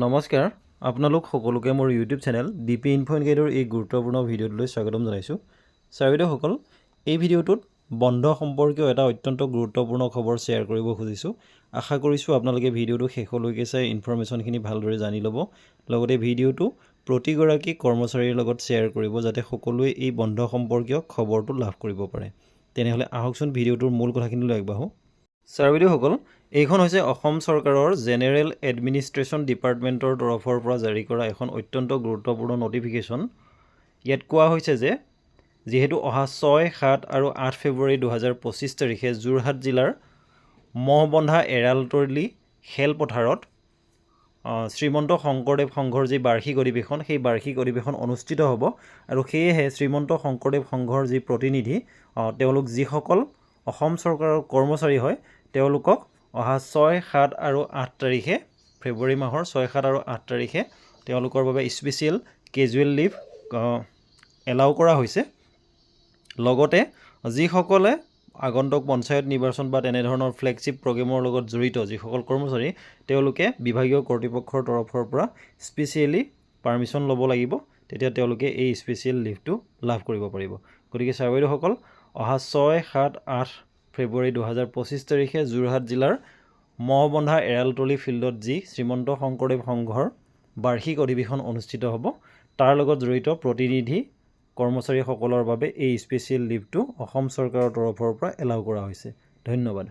নমস্কাৰ আপোনালোক সকলোকে মোৰ YouTube channel DP info and গাইডৰ এই গুৰুত্বপূৰ্ণ ভিডিঅ'টোলৈ স্বাগতম জনাইছোঁ। ছাৰ এই ভিডিঅ'টোত বন্ধ সম্পৰ্কীয় এটা অত্যন্ত গুৰুত্বপূৰ্ণ খবৰ শ্বেয়াৰ কৰিব খুজিছোঁ। আশা কৰিছোঁ আপোনালোকে ভিডিঅ'টো শেষলৈকে চাই ইনফৰমেশ্যনখিনি ভালদৰে জানি ল'ব। লগতে ভিডিঅ'টো প্ৰতিগৰাকী কৰ্মচাৰীৰ লগত শ্বেয়াৰ কৰিব যাতে সকলোৱে এই বন্ধ সম্পৰ্কীয় খবৰটো লাভ কৰিব পাৰে। তেনেহ'লে আহকচোন ভিডিঅ'টোৰ মূল কথাখিনিলৈ আগবাঢ়োঁ। ছাৰ এইখন হৈছে অসম চৰকাৰৰ জেনেৰেল এডমিনিষ্ট্ৰেশ্যন ডিপাৰ্টমেণ্টৰ তৰফৰ পৰা জাৰি কৰা এখন অত্যন্ত গুৰুত্বপূৰ্ণ নটিফিকেশ্যন। ইয়াত কোৱা হৈছে যে যিহেতু অহা 6, 7 আৰু 8 ফেব্ৰুৱাৰী 2025 তাৰিখে যোৰহাট জিলাৰ মহবন্ধা এৰালতলী খেলপথাৰত শ্ৰীমন্ত শংকৰদেৱ সংঘৰ যি বাৰ্ষিক অধিৱেশন সেই বাৰ্ষিক অধিৱেশন অনুষ্ঠিত হ'ব আৰু সেয়েহে শ্ৰীমন্ত শংকৰদেৱ সংঘৰ যি প্ৰতিনিধি তেওঁলোক যিসকল অসম চৰকাৰৰ কৰ্মচাৰী হয় তেওঁলোকক অহা 6, 7 আৰু 8 তাৰিখে ফেব্ৰুৱাৰী মাহৰ 6, 7 আৰু 8 তাৰিখে তেওঁলোকৰ বাবে স্পেচিয়েল কেজুৱেল লিভ এলাউ কৰা হৈছে। লগতে যিসকলে আগন্তুক পঞ্চায়ত নিৰ্বাচন বা তেনেধৰণৰ ফ্লেগশ্বিপ প্ৰগ্ৰেমৰ লগত জড়িত যিসকল কৰ্মচাৰী তেওঁলোকে বিভাগীয় কৰ্তৃপক্ষৰ তৰফৰ পৰা স্পেচিয়েলি পাৰ্মিশ্যন ল'ব লাগিব, তেতিয়া তেওঁলোকে এই স্পেচিয়েল লিভটো লাভ কৰিব পাৰিব। গতিকে ছাৰ অহা 6, 7, 8 ফেব্ৰুৱাৰী 2025 তাৰিখে যোৰহাট জিলাৰ মহবন্ধা এৰালতলী ফিল্ডত যি শ্ৰীমন্ত শংকৰদেৱ সংঘৰ বাৰ্ষিক অধিৱেশন অনুষ্ঠিত হ'ব তাৰ লগত জড়িত প্ৰতিনিধি কৰ্মচাৰীসকলৰ বাবে এই স্পেচিয়েল লিভটো অসম চৰকাৰৰ তৰফৰ পৰা এলাউ কৰা হৈছে। ধন্যবাদ।